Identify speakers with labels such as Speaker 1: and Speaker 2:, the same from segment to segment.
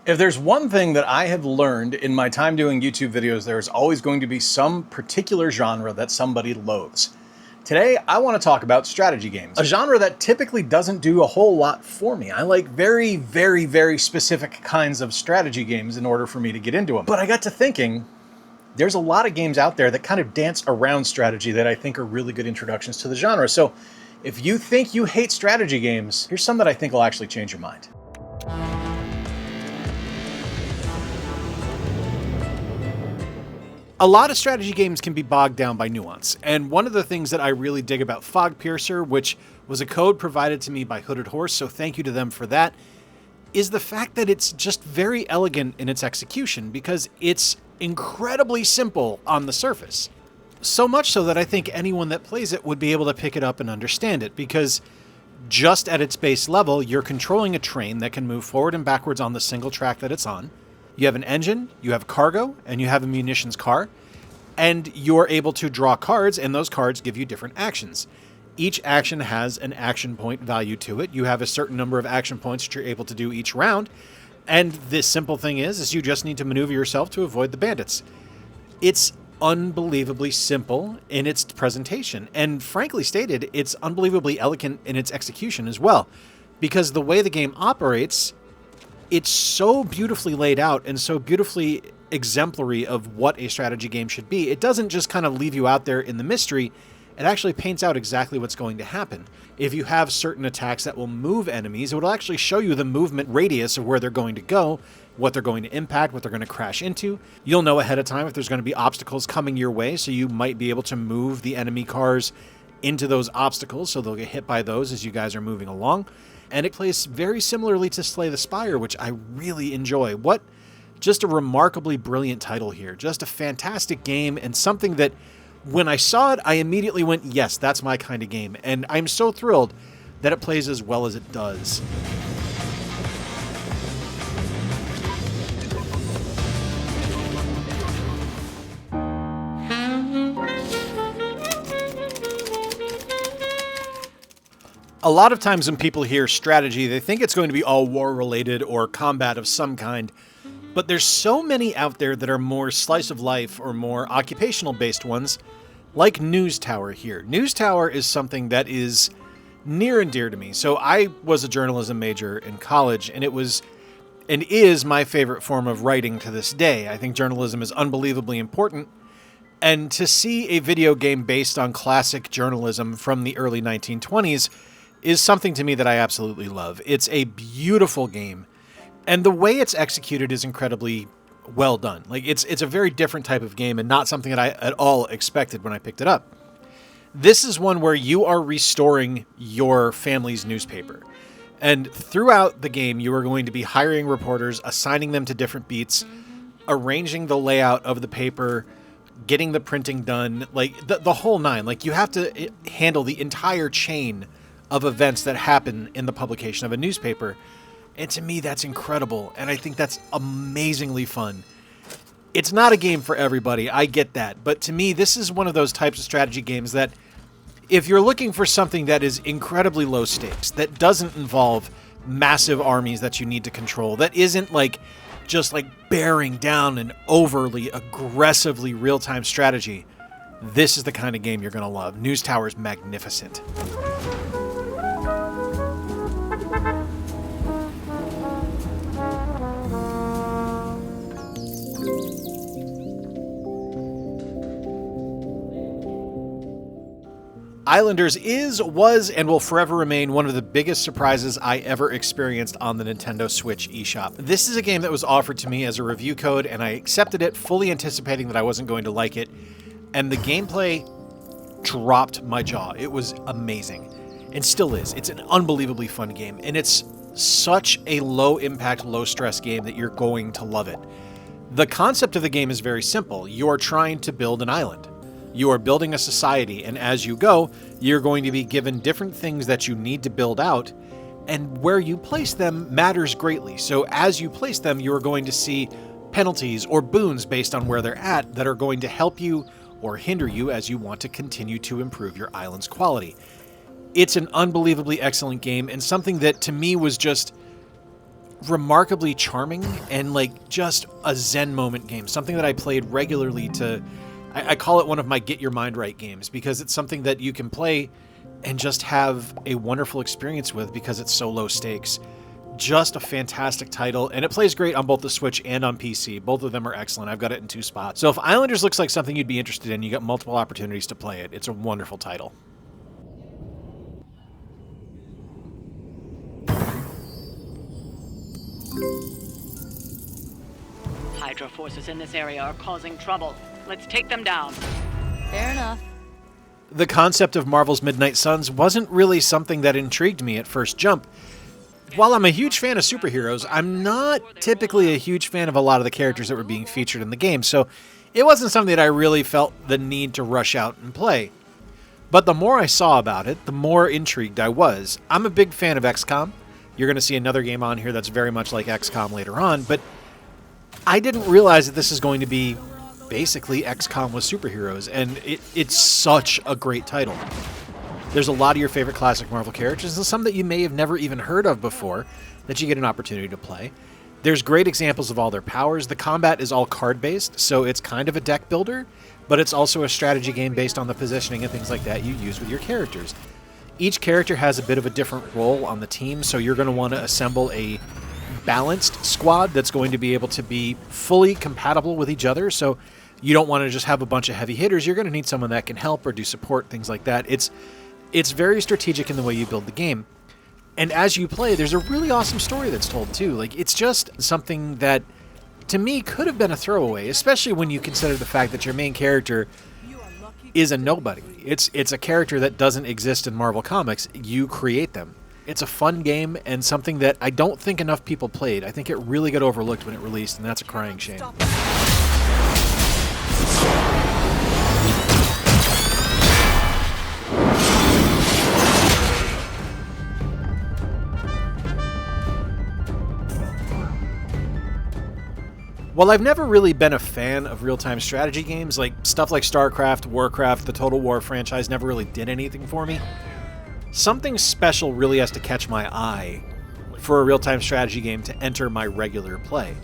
Speaker 1: If there's one thing that I have learned in my time doing YouTube videos, there's always going to be some particular genre that somebody loathes. Today, I want to talk about strategy games, a genre that typically doesn't do a whole lot for me. I like very, very, very specific kinds of strategy games in order for me to get into them. But I got to thinking, there's a lot of games out there that kind of dance around strategy that I think are really good introductions to the genre. So if you think you hate strategy games, here's some that I think will actually change your mind. A lot of strategy games can be bogged down by nuance, and one of the things that I really dig about Fogpiercer, which was a code provided to me by Hooded Horse, so thank you to them for that, is the fact that it's just very elegant in its execution because it's incredibly simple on the surface. So much so that I think anyone that plays it would be able to pick it up and understand it, because just at its base level, you're controlling a train that can move forward and backwards on the single track that it's on. You have an engine, you have cargo, and you have a munitions car, and you're able to draw cards, and those cards give you different actions. Each action has an action point value to it. You have a certain number of action points that you're able to do each round, and this simple thing is you just need to maneuver yourself to avoid the bandits. It's unbelievably simple in its presentation, and frankly stated, it's unbelievably elegant in its execution as well, because the way the game operates, it's so beautifully laid out and so beautifully exemplary of what a strategy game should be. It doesn't just kind of leave you out there in the mystery. It actually paints out exactly what's going to happen. If you have certain attacks that will move enemies, it will actually show you the movement radius of where they're going to go, what they're going to impact, what they're going to crash into. You'll know ahead of time if there's going to be obstacles coming your way, so you might be able to move the enemy cars into those obstacles so they'll get hit by those as you guys are moving along. And it plays very similarly to Slay the Spire, which I really enjoy. What just a remarkably brilliant title here. Just a fantastic game, and something that when I saw it, I immediately went, yes, that's my kind of game. And I'm so thrilled that it plays as well as it does. A lot of times when people hear strategy, they think it's going to be all war-related or combat of some kind, but there's so many out there that are more slice of life or more occupational-based ones, like News Tower here. News Tower is something that is near and dear to me. So I was a journalism major in college, and it was and is my favorite form of writing to this day. I think journalism is unbelievably important, and to see a video game based on classic journalism from the early 1920s is something to me that I absolutely love. It's a beautiful game, and the way it's executed is incredibly well done. Like it's a very different type of game and not something that I at all expected when I picked it up. This is one where you are restoring your family's newspaper. And throughout the game, you are going to be hiring reporters, assigning them to different beats, arranging the layout of the paper, getting the printing done, like the whole nine. Like you have to handle the entire chain of events that happen in the publication of a newspaper. And to me, that's incredible. And I think that's amazingly fun. It's not a game for everybody. I get that. But to me, this is one of those types of strategy games that if you're looking for something that is incredibly low stakes, that doesn't involve massive armies that you need to control, that isn't like just like bearing down an overly aggressively real-time strategy, this is the kind of game you're going to love. News Tower is magnificent. Islanders is, was, and will forever remain one of the biggest surprises I ever experienced on the Nintendo Switch eShop. This is a game that was offered to me as a review code, and I accepted it, fully anticipating that I wasn't going to like it, and the gameplay dropped my jaw. It was amazing, and still is. It's an unbelievably fun game, and it's such a low-impact, low-stress game that you're going to love it. The concept of the game is very simple. You're trying to build an island. You are building a society, and as you go, you're going to be given different things that you need to build out, and where you place them matters greatly. So as you place them, you are going to see penalties or boons based on where they're at that are going to help you or hinder you as you want to continue to improve your island's quality. It's an unbelievably excellent game, and something that to me was just remarkably charming and like just a zen moment game, something that I played regularly to, I call it one of my get your mind right games, because it's something that you can play and just have a wonderful experience with because it's so low stakes. Just a fantastic title, and it plays great on both the Switch and on PC. Both of them are excellent. I've got it in 2 spots. So if Islanders looks like something you'd be interested in, you got multiple opportunities to play it. It's a wonderful title.
Speaker 2: Hydra forces in this area are causing trouble. Let's take them down.
Speaker 3: Fair enough.
Speaker 1: The concept of Marvel's Midnight Suns wasn't really something that intrigued me at first jump. While I'm a huge fan of superheroes, I'm not typically a huge fan of a lot of the characters that were being featured in the game, so it wasn't something that I really felt the need to rush out and play. But the more I saw about it, the more intrigued I was. I'm a big fan of XCOM. You're going to see another game on here that's very much like XCOM later on, but I didn't realize that this is going to be basically XCOM with superheroes, and it's such a great title. There's a lot of your favorite classic Marvel characters, and some that you may have never even heard of before that you get an opportunity to play. There's great examples of all their powers. The combat is all card-based, so it's kind of a deck builder, but it's also a strategy game based on the positioning and things like that you use with your characters. Each character has a bit of a different role on the team, so you're going to want to assemble a balanced squad that's going to be able to be fully compatible with each other, so you don't want to just have a bunch of heavy hitters. You're going to need someone that can help or do support, things like that. It's very strategic in the way you build the game. And as you play, there's a really awesome story that's told too. Like, it's just something that, to me, could have been a throwaway, especially when you consider the fact that your main character is a nobody. It's a character that doesn't exist in Marvel Comics. You create them. It's a fun game and something that I don't think enough people played. I think it really got overlooked when it released, and that's a crying shame. While I've never really been a fan of real-time strategy games, like stuff like StarCraft, Warcraft, the Total War franchise never really did anything for me, something special really has to catch my eye for a real-time strategy game to enter my regular play.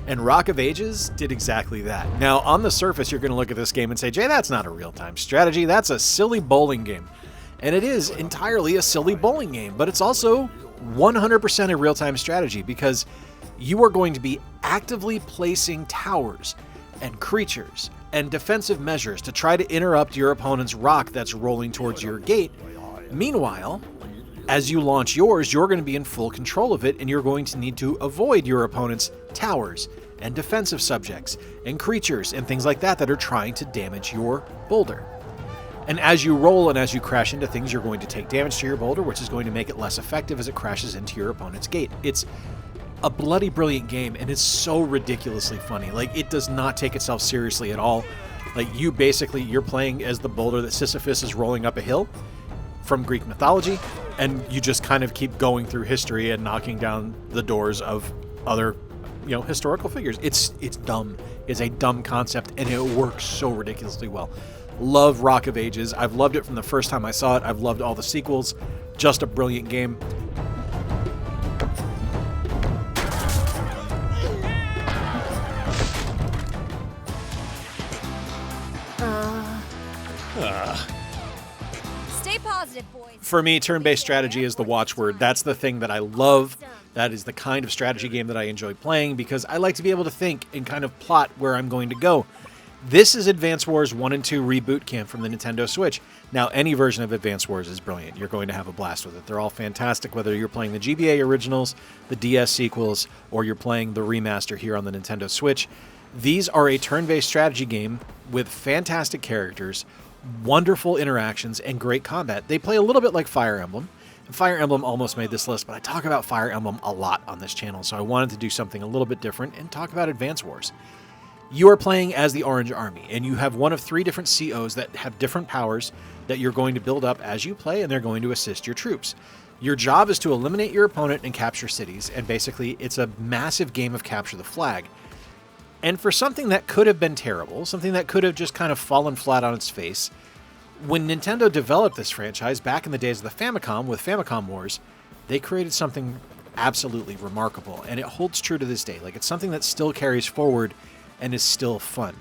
Speaker 1: And Rock of Ages did exactly that. Now, on the surface, you're going to look at this game and say, Jay, that's not a real-time strategy, that's a silly bowling game. And it is entirely a silly bowling game, but it's also 100% a real-time strategy, because you are going to be actively placing towers and creatures and defensive measures to try to interrupt your opponent's rock that's rolling towards your gate. Meanwhile, as you launch yours, you're going to be in full control of it, and you're going to need to avoid your opponent's towers and defensive subjects and creatures and things like that that are trying to damage your boulder. And as you roll and as you crash into things, you're going to take damage to your boulder, which is going to make it less effective as it crashes into your opponent's gate. It's a bloody brilliant game, and it's so ridiculously funny. Like, it does not take itself seriously at all. Like, you're playing as the boulder that Sisyphus is rolling up a hill from Greek mythology, and you just kind of keep going through history and knocking down the doors of other, historical figures. It's dumb. It's a dumb concept, and it works so ridiculously well. Love Rock of Ages. I've loved it from the first time I saw it. I've loved all the sequels. Just a brilliant game.
Speaker 3: Stay positive, boys.
Speaker 1: For me, turn-based strategy is the watchword. That's the thing that I love. That is the kind of strategy game that I enjoy playing, because I like to be able to think and kind of plot where I'm going to go. This is Advance Wars 1 and 2 Reboot Camp from the Nintendo Switch. Now, any version of Advance Wars is brilliant. You're going to have a blast with it. They're all fantastic, whether you're playing the GBA originals, the DS sequels, or you're playing the remaster here on the Nintendo Switch. These are a turn-based strategy game with fantastic characters, wonderful interactions, and great combat. They play a little bit like Fire Emblem. Fire Emblem almost made this list, but I talk about Fire Emblem a lot on this channel, so I wanted to do something a little bit different and talk about Advance Wars. You are playing as the Orange Army, and you have one of 3 different COs that have different powers that you're going to build up as you play, and they're going to assist your troops. Your job is to eliminate your opponent and capture cities, and basically it's a massive game of capture the flag. And for something that could have been terrible, something that could have just kind of fallen flat on its face, when Nintendo developed this franchise back in the days of the Famicom with Famicom Wars, they created something absolutely remarkable, and it holds true to this day. Like, it's something that still carries forward and is still fun.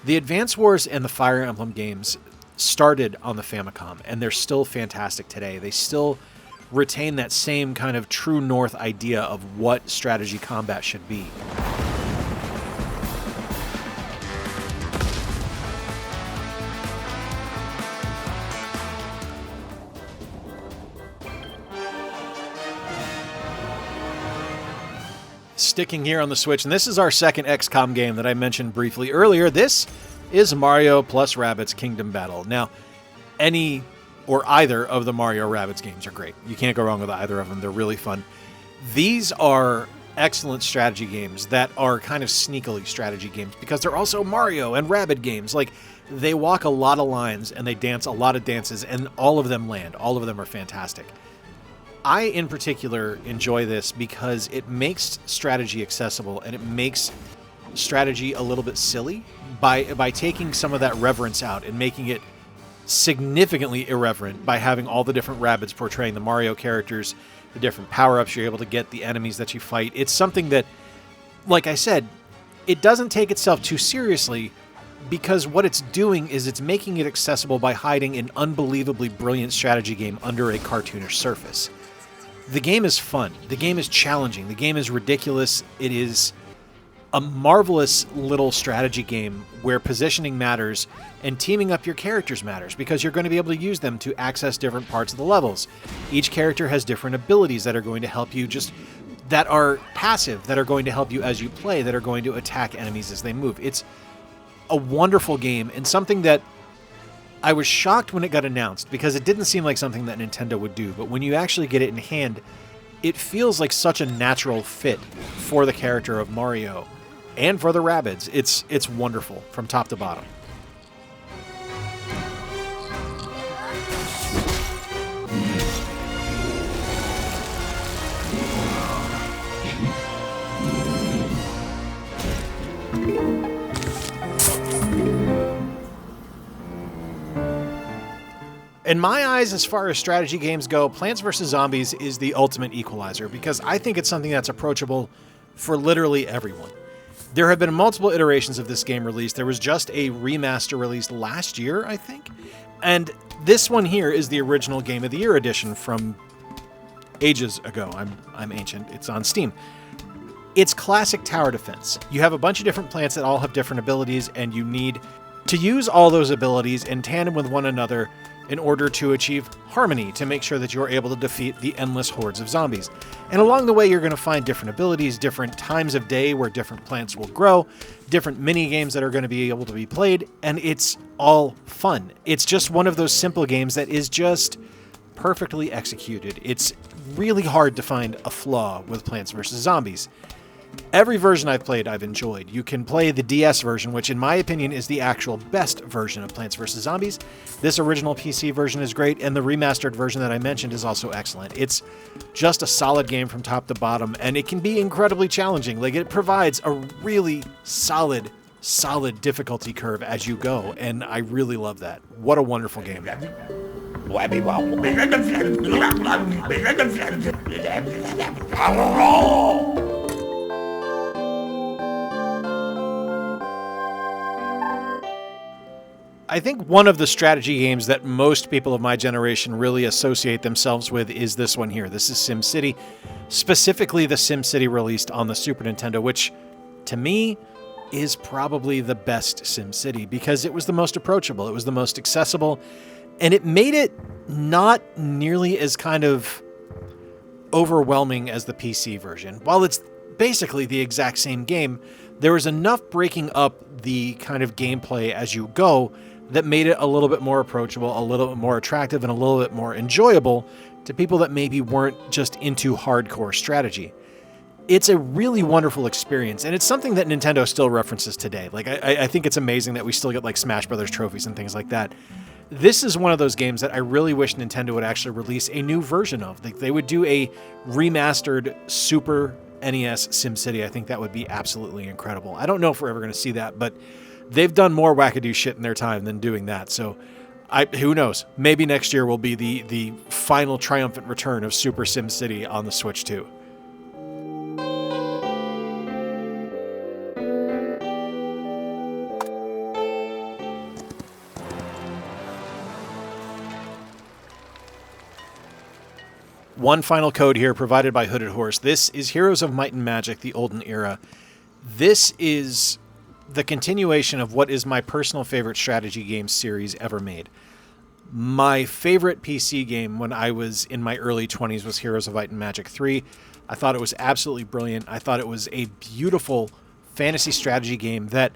Speaker 1: The Advance Wars and the Fire Emblem games started on the Famicom, and they're still fantastic today. They still retain that same kind of true north idea of what strategy combat should be. Sticking here on the Switch, and this is our second XCOM game that I mentioned briefly earlier. This is Mario+Rabbids Kingdom Battle. Now, any or either of the Mario+Rabbids games are great. You can't go wrong with either of them. They're really fun. These are excellent strategy games that are kind of sneakily strategy games because they're also Mario and Rabbids games. Like, they walk a lot of lines and they dance a lot of dances, and all of them land. All of them are fantastic. I, in particular, enjoy this because it makes strategy accessible, and it makes strategy a little bit silly by taking some of that reverence out and making it significantly irreverent by having all the different Rabbids portraying the Mario characters, the different power-ups you're able to get, the enemies that you fight. It's something that, like I said, it doesn't take itself too seriously because what it's doing is it's making it accessible by hiding an unbelievably brilliant strategy game under a cartoonish surface. The game is fun. The game is challenging. The game is ridiculous. It is a marvelous little strategy game where positioning matters and teaming up your characters matters because you're going to be able to use them to access different parts of the levels. Each character has different abilities that are going to help you, just that are passive, that are going to help you as you play, that are going to attack enemies as they move. It's a wonderful game and something that I was shocked when it got announced because it didn't seem like something that Nintendo would do, but when you actually get it in hand, it feels like such a natural fit for the character of Mario and for the Rabbids. It's wonderful from top to bottom. In my eyes, as far as strategy games go, Plants vs. Zombies is the ultimate equalizer because I think it's something that's approachable for literally everyone. There have been multiple iterations of this game released. There was just a remaster released last year, I think. And this one here is the original Game of the Year edition from ages ago. I'm ancient. It's on Steam. It's classic tower defense. You have a bunch of different plants that all have different abilities, and you need to use all those abilities in tandem with one another in order to achieve harmony to make sure that you're able to defeat the endless hordes of zombies. And along the way, you're going to find different abilities, different times of day where different plants will grow, different mini games that are going to be able to be played, and it's all fun. It's just one of those simple games that is just perfectly executed. It's really hard to find a flaw with Plants vs. Zombies. Every version I've played, I've enjoyed. You can play the DS version, which in my opinion is the actual best version of Plants vs. Zombies. This original PC version is great, and the remastered version that I mentioned is also excellent. It's just a solid game from top to bottom, and it can be incredibly challenging. Like, it provides a really solid difficulty curve as you go, and I really love that. What a wonderful game. I think one of the strategy games that most people of my generation really associate themselves with is this one here. This is SimCity, specifically the SimCity released on the Super Nintendo, which to me is probably the best SimCity because it was the most approachable, it was the most accessible, and it made it not nearly as kind of overwhelming as the PC version. While it's basically the exact same game, there was enough breaking up the kind of gameplay as you go that made it a little bit more approachable, a little bit more attractive, and a little bit more enjoyable to people that maybe weren't just into hardcore strategy. It's a really wonderful experience, and it's something that Nintendo still references today. Like, I think it's amazing that we still get like Smash Brothers trophies and things like that. This is one of those games that I really wish Nintendo would actually release a new version of. Like, they would do a remastered Super NES SimCity. I think that would be absolutely incredible. I don't know if we're ever going to see that, but they've done more wackadoo shit in their time than doing that. So who knows? Maybe next year will be the final triumphant return of Super SimCity on the Switch 2. One final code here provided by Hooded Horse. This is Heroes of Might and Magic, the Olden era. This is the continuation of what is my personal favorite strategy game series ever made. My favorite PC game when I was in my early 20s was Heroes of Might and Magic 3. I thought it was absolutely brilliant. I thought it was a beautiful fantasy strategy game that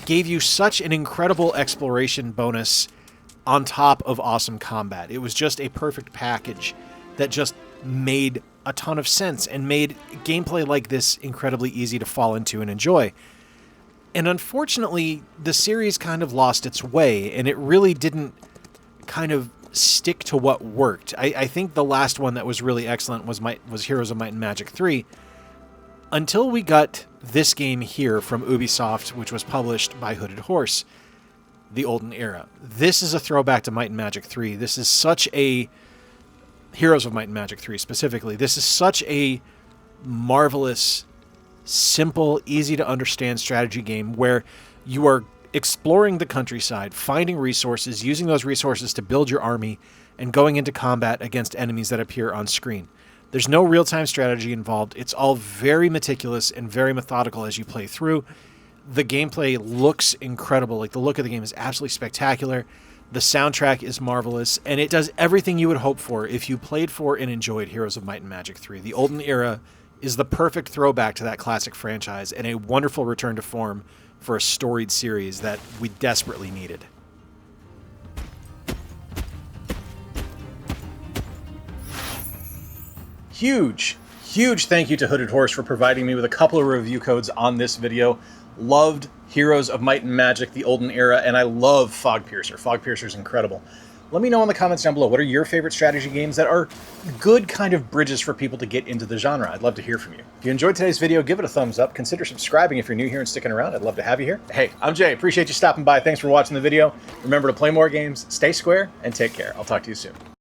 Speaker 1: gave you such an incredible exploration bonus on top of awesome combat. It was just a perfect package that just made a ton of sense and made gameplay like this incredibly easy to fall into and enjoy. And unfortunately, the series kind of lost its way, and it really didn't kind of stick to what worked. I think the last one that was really excellent was Heroes of Might and Magic 3, until we got this game here from Ubisoft, which was published by Hooded Horse, the Olden era. This is a throwback to Might and Magic 3. This is such a... Heroes of Might and Magic 3 specifically. This is such a marvelous, simple, easy to understand strategy game where you are exploring the countryside, finding resources, using those resources to build your army, and going into combat against enemies that appear on screen. There's no real-time strategy involved. It's all very meticulous and very methodical as you play through. The gameplay looks incredible. Like, the look of the game is absolutely spectacular. The soundtrack is marvelous, and it does everything you would hope for if you played for and enjoyed Heroes of Might and Magic 3. The Olden era is the perfect throwback to that classic franchise and a wonderful return to form for a storied series that we desperately needed. Huge thank you to Hooded Horse for providing me with a couple of review codes on this video. Loved Heroes of Might and Magic, the Olden era, and I love Fogpiercer. Fogpiercer is incredible. Let me know in the comments down below, what are your favorite strategy games that are good kind of bridges for people to get into the genre? I'd love to hear from you. If you enjoyed today's video, give it a thumbs up. Consider subscribing if you're new here and sticking around. I'd love to have you here. Hey, I'm Jay. Appreciate you stopping by. Thanks for watching the video. Remember to play more games, stay square, and take care. I'll talk to you soon.